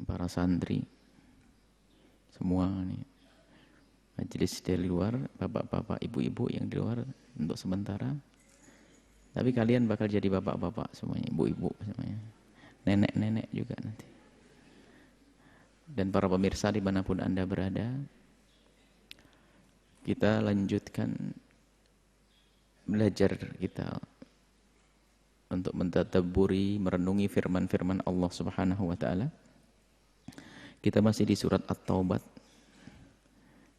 para santri, semua nih, majelis dari luar, bapak-bapak, ibu-ibu yang di luar untuk sementara. Tapi kalian bakal jadi bapak-bapak semuanya, ibu-ibu semuanya, nenek-nenek juga nanti. Dan para pemirsa dimanapun Anda berada, kita lanjutkan belajar kita untuk mentadabburi, merenungi firman-firman Allah Subhanahu wa taala. Kita masih di surat At-Taubah.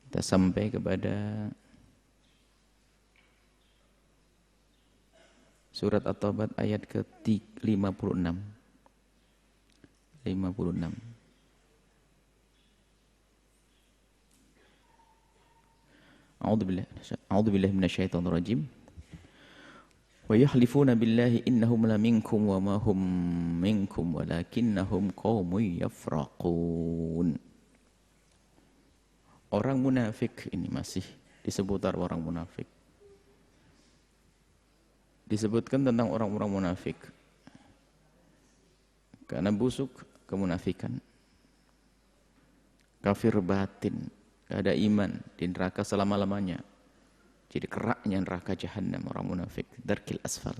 Kita sampai kepada surat At-Taubah ayat ke-56. 56. A'udzu billahi minasyaitonir rajim. Wa yahlifuna billahi innahum laminkum wa ma hum minkum walakinnahum qaumun yafraqun. Orang munafik ini masih diseputar orang munafik. Disebutkan tentang orang-orang munafik. Karena busuk kemunafikan. Kafir batin, gak ada iman, di neraka selama-lamanya. Jadi keraknya neraka Jahannam orang munafik, darkil asfal.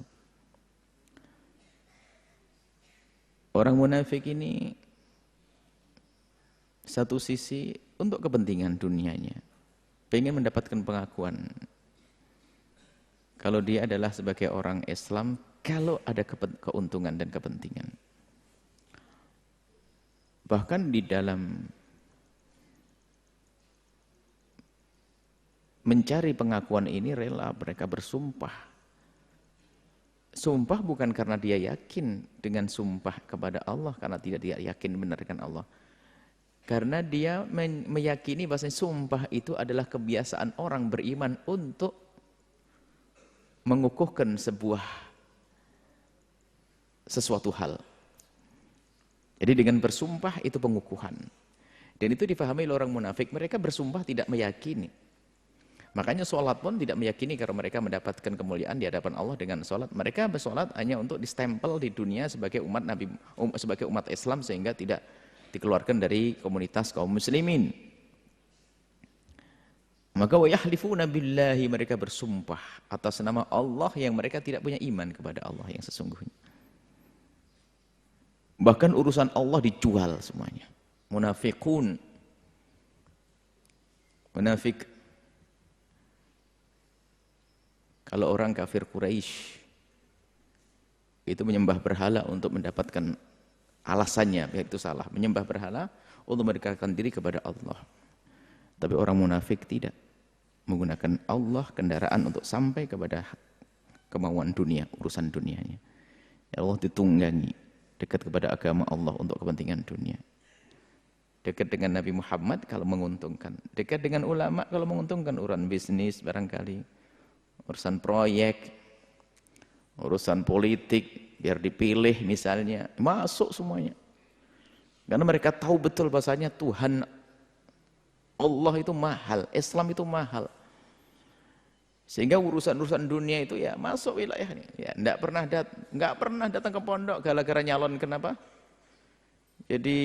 Orang munafik ini satu sisi untuk kepentingan dunianya, pengen mendapatkan pengakuan. Kalau dia adalah sebagai orang Islam, kalau ada keuntungan dan kepentingan. Bahkan di dalam mencari pengakuan ini rela mereka bersumpah. Sumpah bukan karena dia yakin dengan sumpah kepada Allah, karena tidak dia yakin benar dengan Allah. Karena dia meyakini bahwa sumpah itu adalah kebiasaan orang beriman untuk mengukuhkan sesuatu hal. Jadi dengan bersumpah itu pengukuhan. Dan itu difahami oleh orang munafik, mereka bersumpah tidak meyakini. Makanya sholat pun tidak meyakini karena mereka mendapatkan kemuliaan di hadapan Allah dengan sholat. Mereka bersolat hanya untuk distempel di dunia sebagai umat Nabi, sebagai umat Islam, sehingga tidak dikeluarkan dari komunitas kaum muslimin. Maka wa yahlifuna billahi, mereka bersumpah atas nama Allah yang mereka tidak punya iman kepada Allah yang sesungguhnya. Bahkan urusan Allah dijual semuanya. Munafiqun. Munafik. Kalau orang kafir Quraisy itu menyembah berhala untuk mendapatkan alasannya, itu salah. Menyembah berhala untuk mendekatkan diri kepada Allah. Tapi orang munafik tidak. Menggunakan Allah kendaraan untuk sampai kepada kemauan dunia, urusan dunianya. Ya Allah ditunggangi, dekat kepada agama Allah untuk kepentingan dunia. Dekat dengan Nabi Muhammad kalau menguntungkan. Dekat dengan ulama kalau menguntungkan, urusan bisnis barangkali. Urusan proyek, urusan politik, biar dipilih misalnya, masuk semuanya. Karena mereka tahu betul bahasanya Tuhan Allah itu mahal, Islam itu mahal. Sehingga urusan-urusan dunia itu ya masuk wilayahnya. Ya, enggak pernah datang ke pondok gara-gara nyalon kenapa? Jadi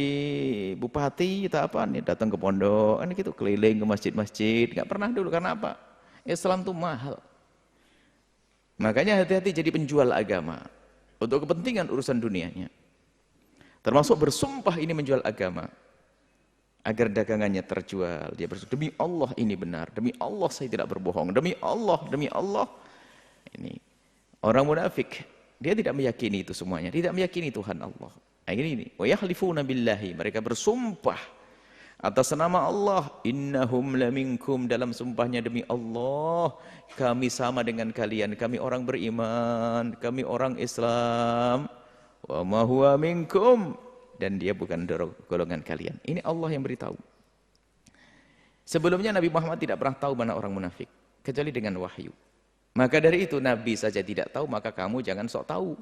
bupati kita apa nih datang ke pondok, ini gitu keliling ke masjid-masjid, enggak pernah dulu. Karena apa? Islam itu mahal. Makanya hati-hati jadi penjual agama untuk kepentingan urusan dunianya. Termasuk bersumpah ini menjual agama agar dagangannya terjual. Dia bersumpah, demi Allah ini benar, demi Allah saya tidak berbohong, demi Allah. Ini orang munafik, dia tidak meyakini itu semuanya, tidak meyakini Tuhan Allah. Ini wa yahlifuna billahi, mereka bersumpah atas nama Allah, innahum laminkum, dalam sumpahnya demi Allah kami sama dengan kalian, kami orang beriman, kami orang Islam, wa ma huwa minkum, dan dia bukan golongan kalian. Ini Allah yang beritahu. Sebelumnya Nabi Muhammad tidak pernah tahu mana orang munafik kecuali dengan wahyu. Maka dari itu Nabi saja tidak tahu, maka kamu jangan sok tahu.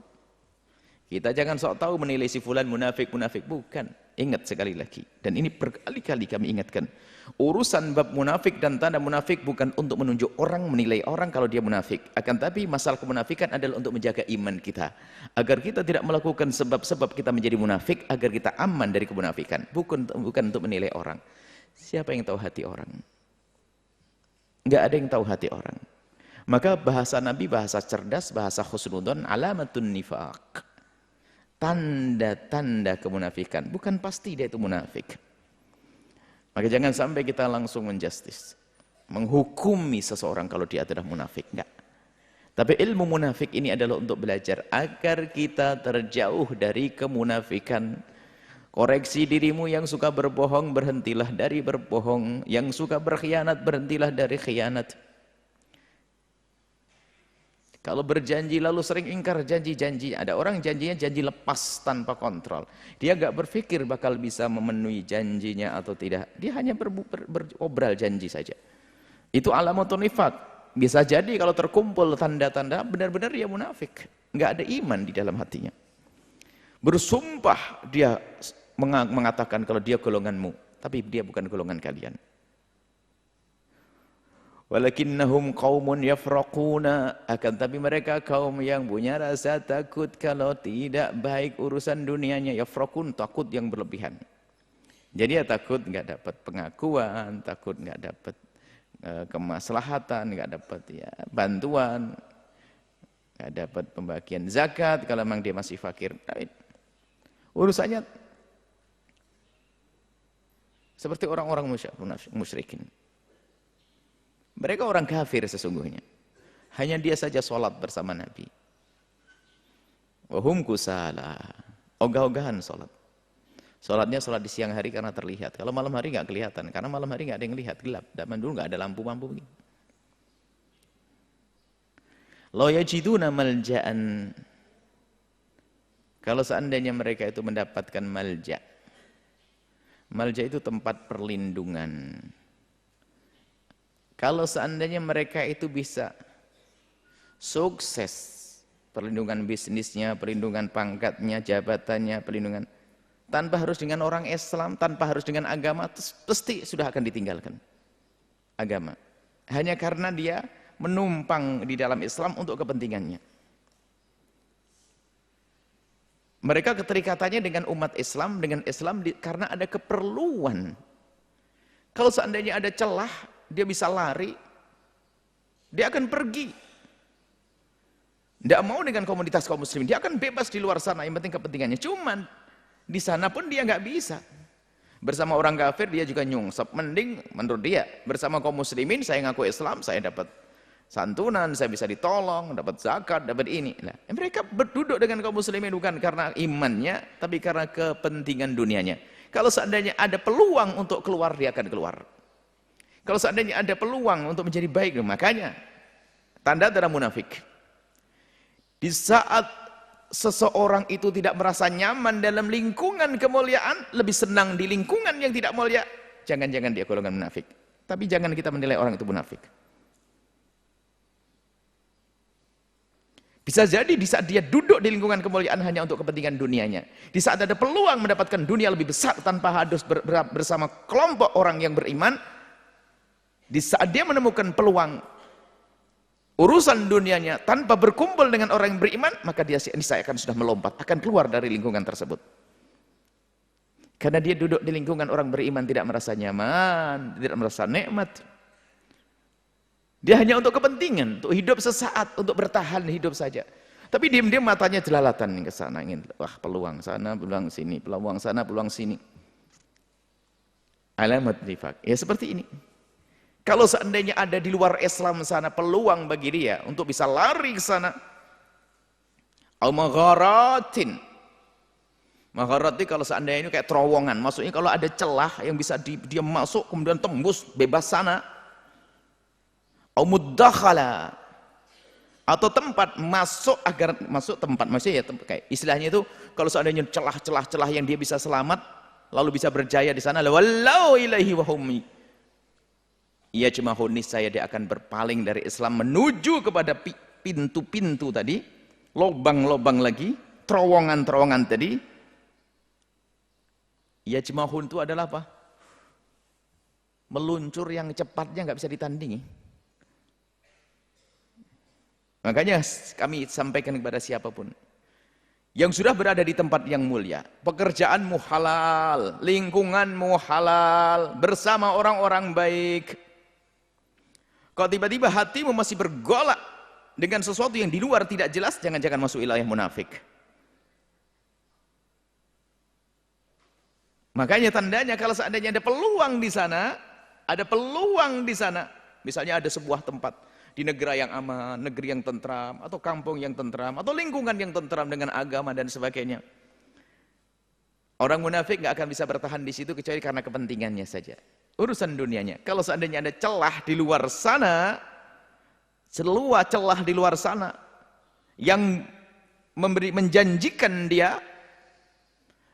Kita jangan sok tahu menilai si fulan munafik, bukan. Ingat sekali lagi. Dan ini berkali-kali kami ingatkan. Urusan bab munafik dan tanda munafik bukan untuk menunjuk orang, menilai orang kalau dia munafik. Akan tapi masalah kemunafikan adalah untuk menjaga iman kita. Agar kita tidak melakukan sebab-sebab kita menjadi munafik, agar kita aman dari kemunafikan. Bukan untuk menilai orang. Siapa yang tahu hati orang? Enggak ada yang tahu hati orang. Maka bahasa Nabi, bahasa cerdas, bahasa husnudon, alamatun nifaq. Tanda-tanda kemunafikan, bukan pasti dia itu munafik. Maka jangan sampai kita langsung menjustis, menghukumi seseorang kalau dia adalah munafik, enggak. Tapi ilmu munafik ini adalah untuk belajar agar kita terjauh dari kemunafikan. Koreksi dirimu, yang suka berbohong berhentilah dari berbohong, yang suka berkhianat berhentilah dari khianat. Kalau berjanji lalu sering ingkar janji-janji. Ada orang janjinya janji lepas tanpa kontrol. Dia gak berpikir bakal bisa memenuhi janjinya atau tidak. Dia hanya berobrol janji saja. Itu alamatun nifaq. Bisa jadi kalau terkumpul tanda-tanda benar-benar dia munafik. Gak ada iman di dalam hatinya. Bersumpah dia mengatakan kalau dia golonganmu. Tapi dia bukan golongan kalian. Walakinnahum qaumun yafraquna, akan tapi mereka kaum yang punya rasa takut kalau tidak baik urusan dunianya. Yafraqun, takut yang berlebihan. Jadi ya takut enggak dapat pengakuan, takut enggak dapat kemaslahatan, enggak dapat ya bantuan, enggak dapat pembagian zakat kalau memang dia masih fakir. Urusannya seperti orang-orang musyrikin. Mereka orang kafir sesungguhnya. Hanya dia saja sholat bersama Nabi. Wahum kusala. Ogah-ogahan sholat. Sholatnya sholat di siang hari karena terlihat. Kalau malam hari nggak kelihatan. Karena malam hari nggak ada yang lihat, gelap. Zaman dulu nggak ada lampu-lampu begini. Lo yajiduna malja'an. Kalau seandainya mereka itu mendapatkan malja. Malja itu tempat perlindungan. Kalau seandainya mereka itu bisa sukses, perlindungan bisnisnya, perlindungan pangkatnya, jabatannya, perlindungan, tanpa harus dengan orang Islam, tanpa harus dengan agama, pasti sudah akan ditinggalkan agama. Hanya karena dia menumpang di dalam Islam untuk kepentingannya. Mereka keterikatannya dengan umat Islam, karena ada keperluan. Kalau seandainya ada celah, dia bisa lari, dia akan pergi. Tidak mau dengan komunitas kaum muslimin, dia akan bebas di luar sana, yang penting kepentingannya. Cuman di sana pun dia nggak bisa. Bersama orang kafir dia juga nyungsep. Mending menurut dia bersama kaum muslimin, saya ngaku Islam, saya dapat santunan, saya bisa ditolong, dapat zakat, dapat ini. Nah, mereka berduduk dengan kaum muslimin bukan karena imannya, tapi karena kepentingan dunianya. Kalau seandainya ada peluang untuk keluar, dia akan keluar. Kalau seandainya ada peluang untuk menjadi baik, makanya tanda-tanda munafik. Di saat seseorang itu tidak merasa nyaman dalam lingkungan kemuliaan, lebih senang di lingkungan yang tidak mulia, jangan-jangan dia golongan munafik. Tapi jangan kita menilai orang itu munafik. Bisa jadi di saat dia duduk di lingkungan kemuliaan hanya untuk kepentingan dunianya. Di saat ada peluang mendapatkan dunia lebih besar tanpa harus bersama kelompok orang yang beriman, di saat dia menemukan peluang urusan dunianya tanpa berkumpul dengan orang yang beriman, maka dia akan sudah melompat, akan keluar dari lingkungan tersebut. Karena dia duduk di lingkungan orang beriman tidak merasa nyaman, tidak merasa nikmat. Dia hanya untuk kepentingan, untuk hidup sesaat, untuk bertahan hidup saja. Tapi diam-diam matanya jelalatan ke sana, ingin wah peluang sana, peluang sini, peluang sana, peluang sini. Alamat nifaq. Ya seperti ini. Kalau seandainya ada di luar Islam sana peluang bagi dia untuk bisa lari ke sana. Al-magharatin. Magharat itu kalau seandainya ini kayak terowongan, maksudnya kalau ada celah yang bisa dia masuk kemudian tembus bebas sana. Al-muddakhala. Atau tempat masuk agar masuk tempat, maksudnya ya kayak istilahnya itu kalau seandainya celah-celah yang dia bisa selamat lalu bisa berjaya di sana, wallau ilaihi wa hum yajmahun, niscaya dia akan berpaling dari Islam menuju kepada pintu-pintu tadi, lobang-lobang lagi, terowongan-terowongan tadi, yajmahun itu adalah apa? Meluncur yang cepatnya nggak bisa ditandingi. Makanya kami sampaikan kepada siapapun yang sudah berada di tempat yang mulia, pekerjaanmu halal, lingkunganmu halal, bersama orang-orang baik. Kalau tiba-tiba hatimu masih bergolak dengan sesuatu yang di luar tidak jelas, jangan-jangan masuk wilayah munafik. Makanya tandanya kalau seandainya ada peluang di sana, misalnya ada sebuah tempat di negara yang aman, negeri yang tentram, atau kampung yang tentram, atau lingkungan yang tentram dengan agama dan sebagainya. Orang munafik nggak akan bisa bertahan di situ kecuali karena kepentingannya saja, urusan dunianya. Kalau seandainya ada celah di luar sana, celah di luar sana yang menjanjikan dia,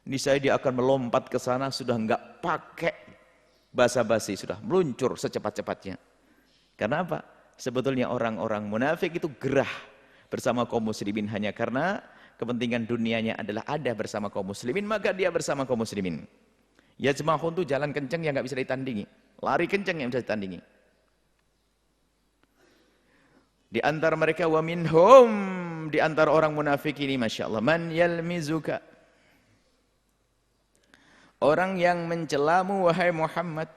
niscaya dia akan melompat ke sana, sudah nggak pakai basa-basi, sudah meluncur secepat-cepatnya. Karena apa? Sebetulnya orang-orang munafik itu gerah bersama kaum muslimin hanya karena kepentingan dunianya adalah ada bersama kaum muslimin, maka dia bersama kaum muslimin. Yajmahun itu jalan kenceng yang nggak bisa ditandingi, lari kenceng yang bisa ditandingi. Di antara mereka wa minhum, di antara orang munafik ini masya Allah, man yalmizuka, orang yang mencelamu wahai Muhammad,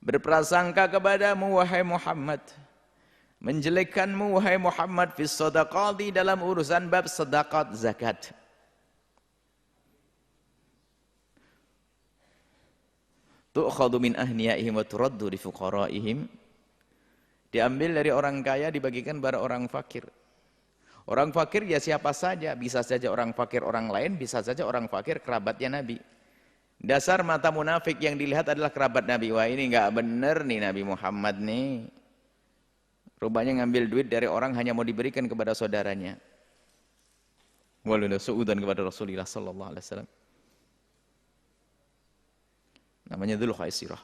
berprasangka kepadamu wahai Muhammad, menjelekkanmu wahai Muhammad fis shadaqati, dalam urusan bab sedekah zakat. Tu'khadhu min ahniyaihim wa turaddu li fuqaraihim, diambil dari orang kaya dibagikan pada orang fakir. Orang fakir ya siapa saja, bisa saja orang fakir orang lain, bisa saja orang fakir kerabatnya Nabi. Dasar mata munafik yang dilihat adalah kerabat Nabi. Wah ini nggak bener nih Nabi Muhammad nih. Rupanya ngambil duit dari orang hanya mau diberikan kepada saudaranya. Walau suudan kepada Rasulullah sallallahu alaihi wasallam. Namanya Dzul Khaisirah.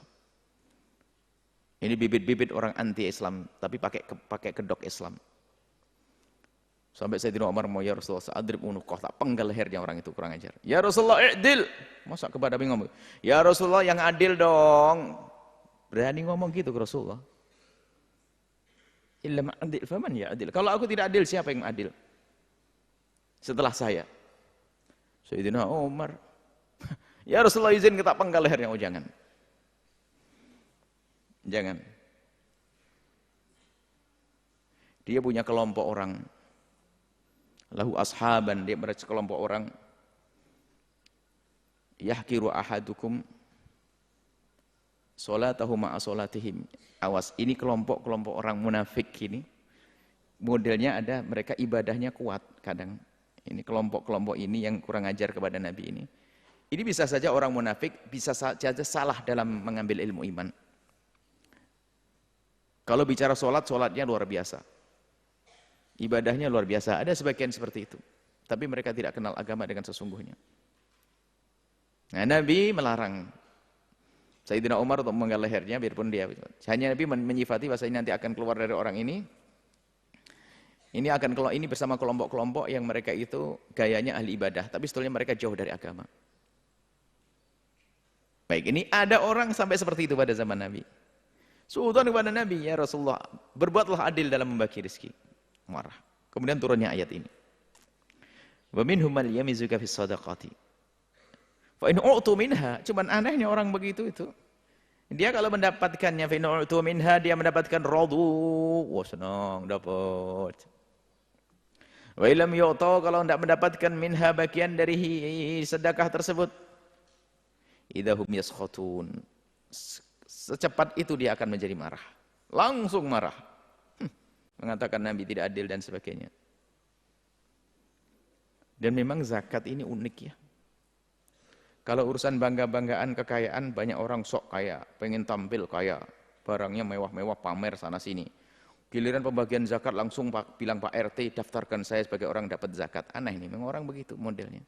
Ini bibit-bibit orang anti Islam, tapi pakai kedok Islam. Sampai Sayyidina Umar mau, ya Rasulullah, sa'adrib unuqah, tak penggal lehernya orang itu, kurang ajar. Ya Rasulullah, i'dil. Masa kepada Nabi ngomong, ya Rasulullah yang adil dong. Berani ngomong gitu ke Rasulullah. Illa ma'adil, faman ya adil. Kalau aku tidak adil, siapa yang adil? Setelah saya. Sayyidina Umar, ya Rasulullah izin kita penggal lehernya. Oh jangan. Jangan. Dia punya kelompok orang, lahu ashaban, dia mereka kelompok orang, yahkiru ahadukum salatahu ma'a salatihim. Awas, ini kelompok-kelompok orang munafik ini, modelnya ada, mereka ibadahnya kuat kadang. Ini kelompok-kelompok ini yang kurang ajar kepada Nabi ini. Ini bisa saja orang munafik, bisa saja salah dalam mengambil ilmu iman. Kalau bicara sholat, sholatnya luar biasa. Ibadahnya luar biasa. Ada sebagian seperti itu. Tapi mereka tidak kenal agama dengan sesungguhnya. Nah, Nabi melarang Sayyidina Umar untuk memenggal lehernya, biarpun dia. Hanya Nabi menyifati bahasa ini nanti akan keluar dari orang ini. Ini akan keluar, ini bersama kelompok-kelompok yang mereka itu gayanya ahli ibadah. Tapi sebetulnya mereka jauh dari agama. Baik, ini ada orang sampai seperti itu pada zaman Nabi. Suudhan kepada Nabi, ya Rasulullah, berbuatlah adil dalam membagi rezeki. Marah. Kemudian turunnya ayat ini. Wa minhum man yamizuka fis shadaqati. Fa in u'tu minha, cuman anehnya orang begitu itu. Dia kalau mendapatkannya fa in u'tu minha, dia mendapatkan radu. Wah, senang dapat. Wa illam yu'ta, kalau tidak mendapatkan minha bagian dari sedekah tersebut, idahum yaskhatun. Secepat itu dia akan menjadi marah. Langsung marah. Mengatakan Nabi tidak adil dan sebagainya. Dan memang zakat ini unik ya. Kalau urusan bangga-banggaan kekayaan, banyak orang sok kaya, pengen tampil kaya, barangnya mewah-mewah, pamer sana sini. Giliran pembagian zakat langsung bilang Pak RT, daftarkan saya sebagai orang dapat zakat. Aneh nih, memang orang begitu modelnya.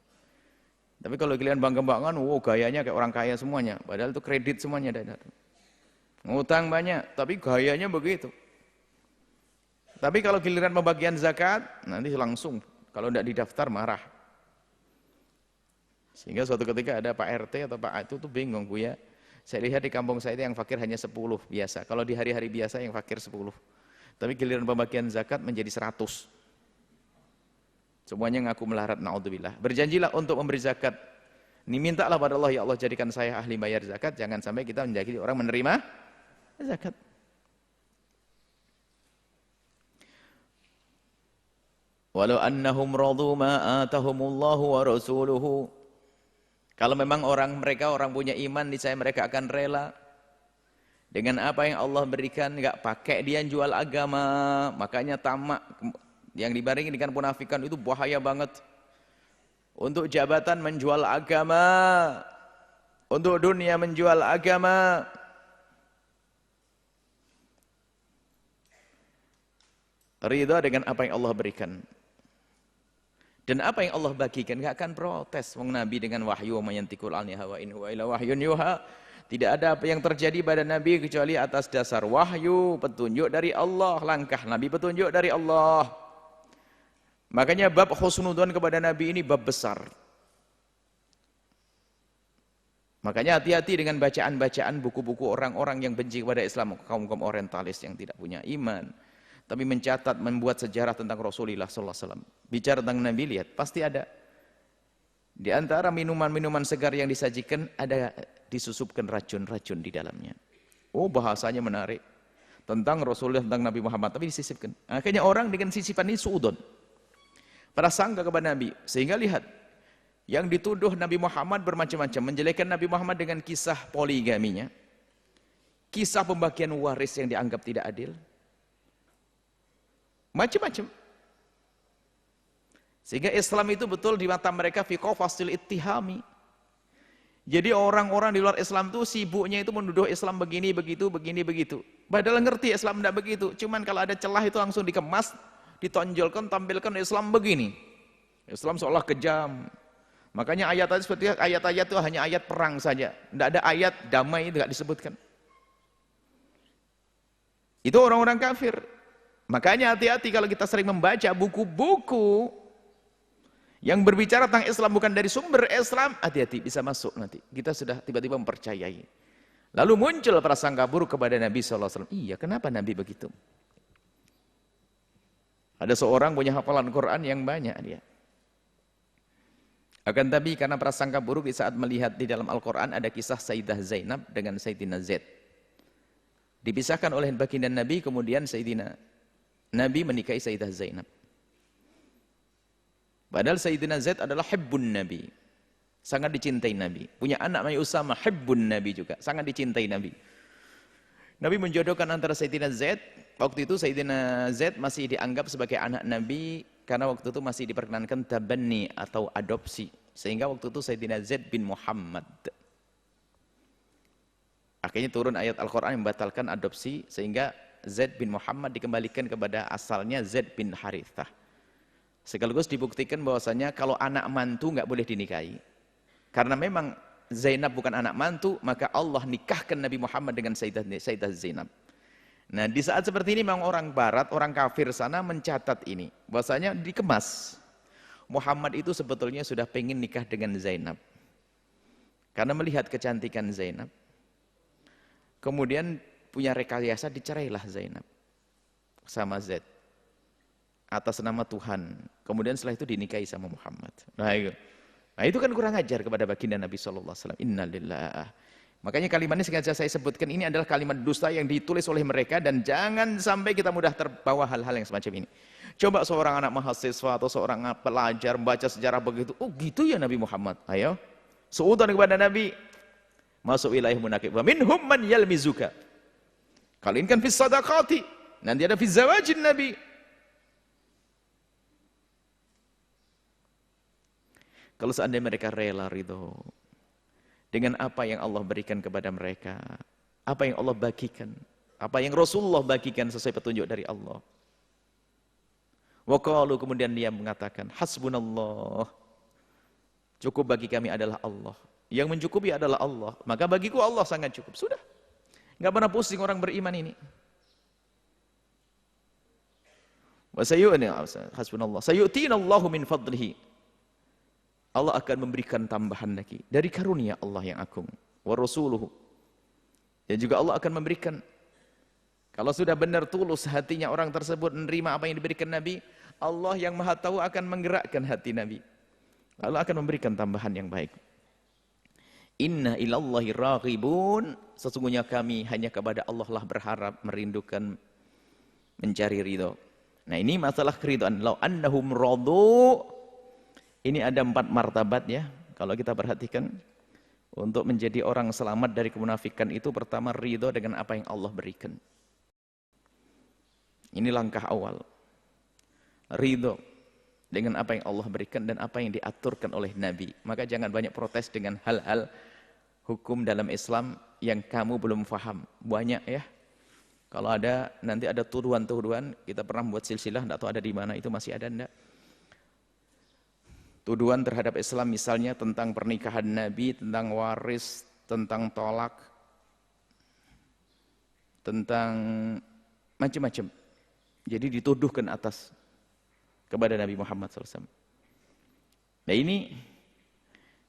Tapi kalau giliran bangga-banggaan, wow gayanya kayak orang kaya semuanya. Padahal itu kredit semuanya. Ngutang banyak, tapi gayanya begitu. Tapi kalau giliran pembagian zakat, nanti langsung Kalau tidak didaftar marah. Sehingga suatu ketika ada Pak RT atau Pak A itu tuh bingung, Buya. Saya lihat di kampung saya itu yang fakir hanya 10 biasa. Kalau di hari-hari biasa yang fakir 10. Tapi giliran pembagian zakat menjadi 100. Semuanya ngaku melarat, naudzubillah. Berjanjilah untuk memberi zakat. Ini mintalah pada Allah, ya Allah jadikan saya ahli bayar zakat. Jangan sampai kita menjadi orang menerima zakat. Walau annahum radu ma atahumullahu wa rasuluhu. Kalau memang mereka orang punya iman, niscaya mereka akan rela dengan apa yang Allah berikan, enggak pakai dia jual agama. Makanya tamak yang dibarengi dengan munafikan itu bahaya banget. Untuk jabatan menjual agama, untuk dunia menjual agama. Ridha dengan apa yang Allah berikan. Dan apa yang Allah bagikan enggak akan protes. Wong Nabi dengan wahyu wa mayantiqul anil hawa in huwa illa wahyun yuha. Tidak ada apa yang terjadi pada Nabi kecuali atas dasar wahyu, petunjuk dari Allah, langkah Nabi petunjuk dari Allah. Makanya bab husnudzon kepada Nabi ini bab besar. Makanya hati-hati dengan bacaan-bacaan buku-buku orang-orang yang benci kepada Islam, kaum-kaum orientalis yang tidak punya iman. Tapi mencatat, membuat sejarah tentang Rasulullah SAW. Bicara tentang Nabi, lihat, pasti ada. Di antara minuman-minuman segar yang disajikan, ada disusupkan racun-racun di dalamnya. Oh, bahasanya menarik. Tentang Rasulullah, tentang Nabi Muhammad, tapi disisipkan. Akhirnya orang dengan sisipan ini suudon. Prasangka kepada Nabi. Sehingga lihat, yang dituduh Nabi Muhammad bermacam-macam. Menjelekkan Nabi Muhammad dengan kisah poligaminya. Kisah pembagian waris yang dianggap tidak adil. Macam-macam. Sehingga Islam itu betul di mata mereka fi qafasil ittihami. Jadi orang-orang di luar Islam itu sibuknya itu menuduh Islam begini, begitu, begini, begitu. Padahal ngerti Islam tidak begitu. Cuman kalau ada celah itu langsung dikemas, ditonjolkan, tampilkan Islam begini. Islam seolah kejam. Makanya ayat-ayat seperti ayat-ayat itu hanya ayat perang saja. Tidak ada ayat damai, tidak disebutkan. Itu orang-orang kafir. Makanya hati-hati kalau kita sering membaca buku-buku yang berbicara tentang Islam bukan dari sumber Islam, hati-hati bisa masuk nanti. Kita sudah tiba-tiba mempercayai. Lalu muncul prasangka buruk kepada Nabi SAW. Iya, kenapa Nabi begitu? Ada seorang punya hafalan Quran yang banyak dia. Akan tapi karena prasangka buruk di saat melihat di dalam Al-Quran ada kisah Sayyidah Zainab dengan Sayyidina Zaid. Dipisahkan oleh baginda Nabi, kemudian Sayyidina Nabi menikahi Sayyidah Zainab. Padahal Sayyidina Zaid adalah hibbun Nabi. Sangat dicintai Nabi. Punya anak namanya Usama, hibbun Nabi juga. Sangat dicintai Nabi. Nabi menjodohkan antara Sayyidina Zaid. Waktu itu Sayyidina Zaid masih dianggap sebagai anak Nabi. Karena waktu itu masih diperkenankan tabanni atau adopsi. Sehingga waktu itu Sayyidina Zaid bin Muhammad. Akhirnya turun ayat Al-Quran yang membatalkan adopsi. Sehingga Zaid bin Muhammad dikembalikan kepada asalnya Zaid bin Harithah. Sekaligus dibuktikan bahwasanya kalau anak mantu nggak boleh dinikahi. Karena memang Zainab bukan anak mantu, maka Allah nikahkan Nabi Muhammad dengan Sayyidah Zainab. Nah, di saat seperti ini memang orang barat, orang kafir sana mencatat ini. Bahwasanya dikemas. Muhammad itu sebetulnya sudah pengen nikah dengan Zainab. Karena melihat kecantikan Zainab. Kemudian punya rekayasa, dicerailah Zainab sama Zaid atas nama Tuhan. Kemudian setelah itu dinikahi sama Muhammad. Nah itu kan kurang ajar kepada baginda Nabi SAW. Innalillah. Makanya kalimat ini sengaja saya sebutkan, ini adalah kalimat dusta yang ditulis oleh mereka, dan jangan sampai kita mudah terbawa hal-hal yang semacam ini. Coba seorang anak mahasiswa atau seorang pelajar membaca sejarah begitu, oh gitu ya Nabi Muhammad. Ayo, suudzon kepada Nabi. Masuk wilayah munafik. Wa minhum man yalmizuka. Kalau ini kan fis sadaqati, nanti ada fis zawajin Nabi. Kalau seandainya mereka rela ridho dengan apa yang Allah berikan kepada mereka, apa yang Allah bagikan, apa yang Rasulullah bagikan sesuai petunjuk dari Allah. Wa qalu, kemudian dia mengatakan, hasbunallah, cukup bagi kami adalah Allah. Yang mencukupi adalah Allah, maka bagiku Allah sangat cukup. Sudah. Nggak pernah pusing orang beriman ini. Wa sayu'ni hasbunallah. Sayu'tinallahu min fadlihi. Allah akan memberikan tambahan lagi dari karunia Allah yang agung. Wa rasuluhu. Dan juga Allah akan memberikan, kalau sudah benar tulus hatinya orang tersebut menerima apa yang diberikan Nabi, Allah yang Maha Tahu akan menggerakkan hati Nabi. Allah akan memberikan tambahan yang baik. Inna ilallahi raghibun. Sesungguhnya kami hanya kepada Allah lah berharap, merindukan, mencari ridho. Nah ini masalah keridhaan. Lau annahum radu. Ini ada 4 martabat ya. Kalau kita perhatikan. Untuk menjadi orang selamat dari kemunafikan itu pertama ridho dengan apa yang Allah berikan. Ini langkah awal. Ridho dengan apa yang Allah berikan dan apa yang diaturkan oleh Nabi. Maka jangan banyak protes dengan hal-hal hukum dalam Islam yang kamu belum faham. Banyak ya. Kalau ada, nanti ada tuduhan-tuduhan. Kita pernah buat silsilah, tidak tahu ada di mana, itu masih ada enggak? Tuduhan terhadap Islam misalnya tentang pernikahan Nabi, tentang waris, tentang tolak, tentang macam-macam. Jadi dituduhkan atas kepada Nabi Muhammad SAW. Nah ini,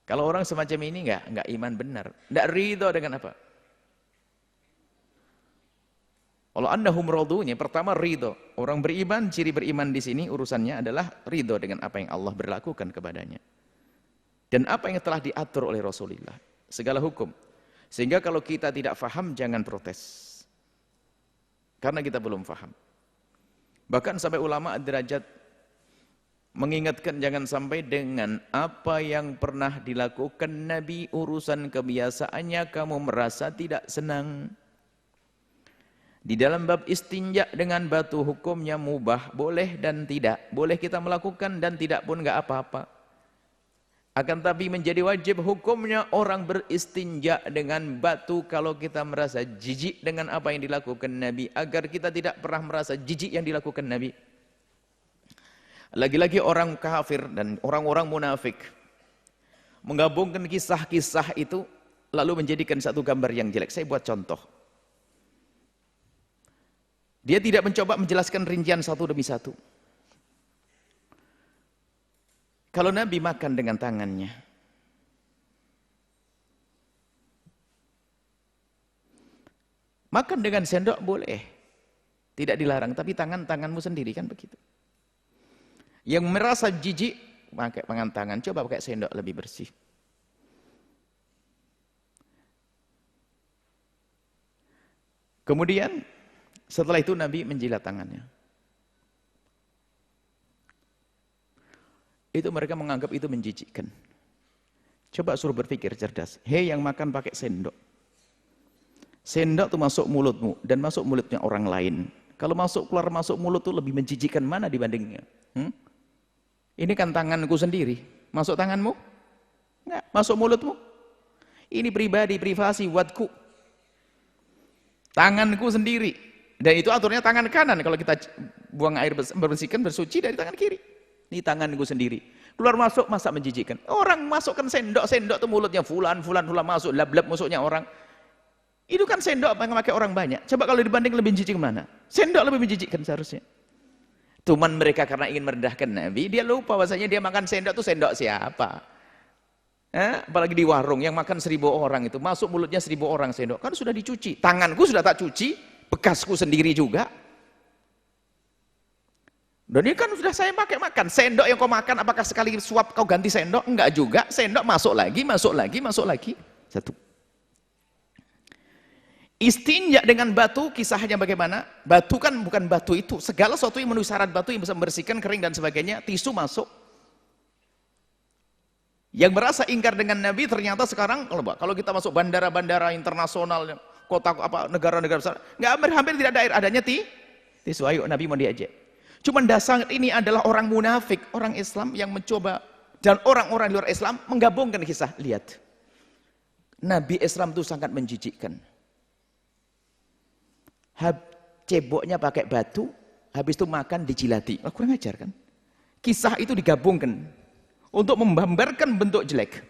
kalau orang semacam ini enggak iman benar. Enggak ridho dengan apa? Kalau annahum radunya, pertama ridho. Orang beriman, ciri beriman di sini urusannya adalah ridho dengan apa yang Allah berlakukan kepadanya. Dan apa yang telah diatur oleh Rasulullah. Segala hukum. Sehingga kalau kita tidak faham, jangan protes. Karena kita belum faham. Bahkan sampai ulama derajat mengingatkan jangan sampai dengan apa yang pernah dilakukan Nabi, urusan kebiasaannya kamu merasa tidak senang. Di dalam bab istinja dengan batu hukumnya mubah, boleh dan tidak. Boleh kita melakukan dan tidak pun enggak apa-apa. Akan tapi menjadi wajib hukumnya orang beristinja dengan batu kalau kita merasa jijik dengan apa yang dilakukan Nabi. Agar kita tidak pernah merasa jijik yang dilakukan Nabi. Lagi-lagi orang kafir dan orang-orang munafik menggabungkan kisah-kisah itu lalu menjadikan satu gambar yang jelek. Saya buat contoh. Dia tidak mencoba menjelaskan rincian satu demi satu. Kalau Nabi makan dengan tangannya, makan dengan sendok boleh, tidak dilarang, tapi tanganmu sendiri kan begitu. Yang merasa jijik pakai tangan, coba pakai sendok lebih bersih. Kemudian setelah itu Nabi menjilat tangannya. Itu mereka menganggap itu menjijikkan. Coba suruh berpikir cerdas. Hei yang makan pakai sendok. Sendok itu masuk mulutmu dan masuk mulutnya orang lain. Kalau keluar masuk mulut itu lebih menjijikkan mana dibandingnya? Ini kan tanganku sendiri. Masuk tanganmu? Enggak. Masuk mulutmu? Ini pribadi, privasi, buatku. Tanganku sendiri. Dan itu aturnya tangan kanan. Kalau kita buang air membersihkan, bersuci dari tangan kiri. Ini tanganku sendiri. Keluar masuk, masa menjijikkan. Orang masukkan sendok itu mulutnya fulan masuk, lab-lab masuknya orang. Itu kan sendok yang pakai orang banyak. Coba kalau dibanding lebih menjijik mana? Sendok lebih menjijikkan seharusnya. Cuman mereka karena ingin merendahkan Nabi, dia lupa bahwasanya dia makan sendok itu sendok siapa? Apalagi di warung yang makan 1000 orang itu, masuk mulutnya 1000 orang sendok. Kan sudah dicuci. Tanganku sudah tak cuci. Bekasku sendiri juga. Dan ini kan sudah saya pakai makan. Sendok yang kau makan, apakah sekali suap kau ganti sendok? Enggak juga. Sendok masuk lagi. Satu. Istinja dengan batu, kisahnya bagaimana? Batu kan bukan batu itu. Segala sesuatu yang memenuhi syarat batu yang bisa membersihkan, kering dan sebagainya. Tisu masuk. Yang merasa ingkar dengan Nabi ternyata sekarang, kalau kita masuk bandara-bandara internasional, kota negara-negara besar, hampir tidak ada air, adanya tisu. Ayo Nabi mau diajak. Cuman dasar ini adalah orang munafik, orang Islam yang mencoba, dan orang-orang luar Islam menggabungkan kisah. Lihat, Nabi Islam itu sangat menjijikkan. Ceboknya pakai batu, habis itu makan dijilati. Kurang ajar kan? Kisah itu digabungkan untuk menggambarkan bentuk jelek.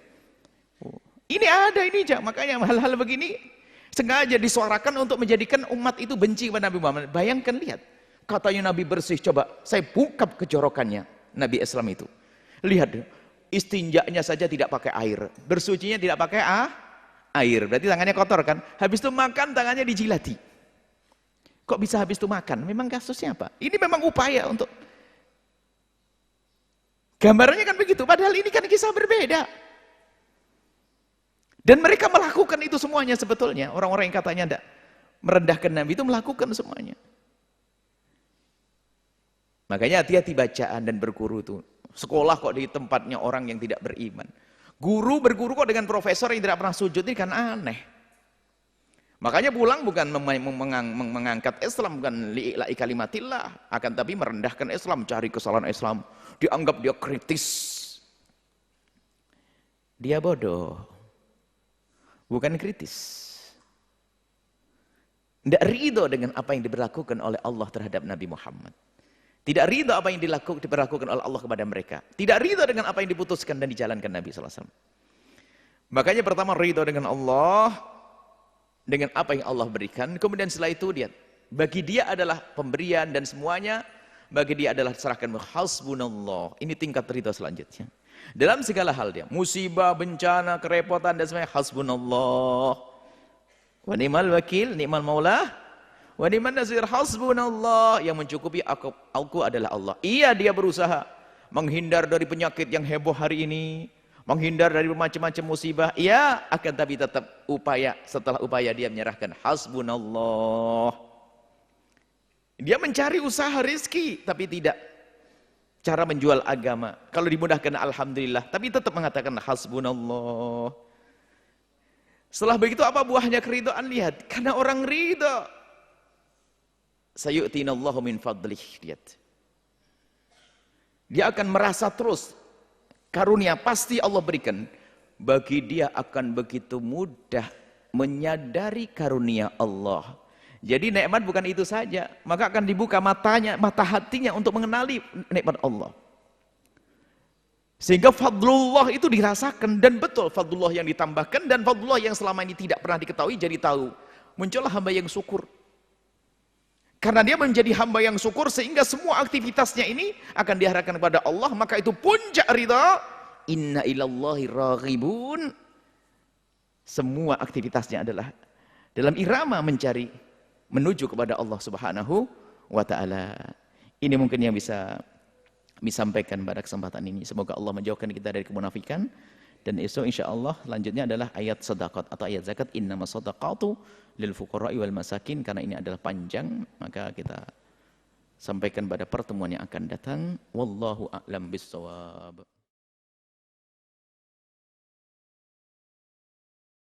Ini ada ini, makanya hal-hal begini sengaja disuarakan untuk menjadikan umat itu benci kepada Nabi Muhammad. Bayangkan, lihat. Katanya Nabi bersih, coba saya buka kejorokannya Nabi Islam itu. Lihat, istinjaknya saja tidak pakai air, bersucinya tidak pakai air, berarti tangannya kotor kan? Habis itu makan tangannya dijilati. Kok bisa habis itu makan? Memang kasusnya apa? Ini memang upaya untuk gambarannya kan begitu, padahal ini kan kisah berbeda. Dan mereka melakukan itu semuanya sebetulnya. Orang-orang yang katanya tidak merendahkan Nabi itu melakukan semuanya. Makanya hati-hati bacaan dan berguru itu. Sekolah kok di tempatnya orang yang tidak beriman. Guru berguru kok dengan profesor yang tidak pernah sujud, ini kan aneh. Makanya pulang bukan mengangkat Islam, bukan li'ila'i kalimatillah, akan tapi merendahkan Islam, cari kesalahan Islam. Dianggap dia kritis. Dia bodoh. Bukan kritis. Tidak ridho dengan apa yang diberlakukan oleh Allah terhadap Nabi Muhammad. Tidak ridho apa yang diberlakukan oleh Allah kepada mereka. Tidak ridho dengan apa yang diputuskan dan dijalankan Nabi SAW. Makanya pertama ridho dengan Allah, dengan apa yang Allah berikan. Kemudian setelah itu dia, bagi dia adalah pemberian dan semuanya, bagi dia adalah serahkan hasbunallah. Ini tingkat ridho selanjutnya. Dalam segala hal dia, musibah, bencana, kerepotan dan semuanya, hasbunallah. Wa ni'mal wakil, ni'mal maulah, wa ni'man nasir, hasbunallah. Yang mencukupi aku adalah Allah. Iya, dia berusaha menghindar dari penyakit yang heboh hari ini, menghindar dari macam-macam musibah. Iya, akan tapi tetap upaya, setelah upaya dia menyerahkan hasbunallah. Dia mencari usaha rizki, tapi tidak cara menjual agama. Kalau dimudahkan alhamdulillah, tapi tetap mengatakan hasbunallah. Setelah begitu apa buahnya keridhaan? Lihat, karena orang ridha, sayu'tinallahu min fadlih. Lihat, dia akan merasa terus karunia pasti Allah berikan. Bagi dia akan begitu mudah menyadari karunia Allah. Jadi nikmat bukan itu saja, maka akan dibuka matanya, mata hatinya untuk mengenali nikmat Allah. Sehingga fadlullah itu dirasakan, dan betul fadlullah yang ditambahkan dan fadlullah yang selama ini tidak pernah diketahui jadi tahu. Muncullah hamba yang syukur. Karena dia menjadi hamba yang syukur sehingga semua aktivitasnya ini akan diarahkan kepada Allah, maka itu puncak ridha. Inna ilallahi raghibun. Semua aktivitasnya adalah dalam irama mencari menuju kepada Allah Subhanahu wa ta'ala. Ini mungkin yang bisa disampaikan pada kesempatan ini. Semoga Allah menjauhkan kita dari kemunafikan. Dan esok insya Allah lanjutnya adalah ayat sedekah atau ayat zakat. Innamas shadaqatu lil fuqara'i wal masakin. Karena ini adalah panjang, maka kita sampaikan pada pertemuan yang akan datang. Wallahu a'lam bissawab.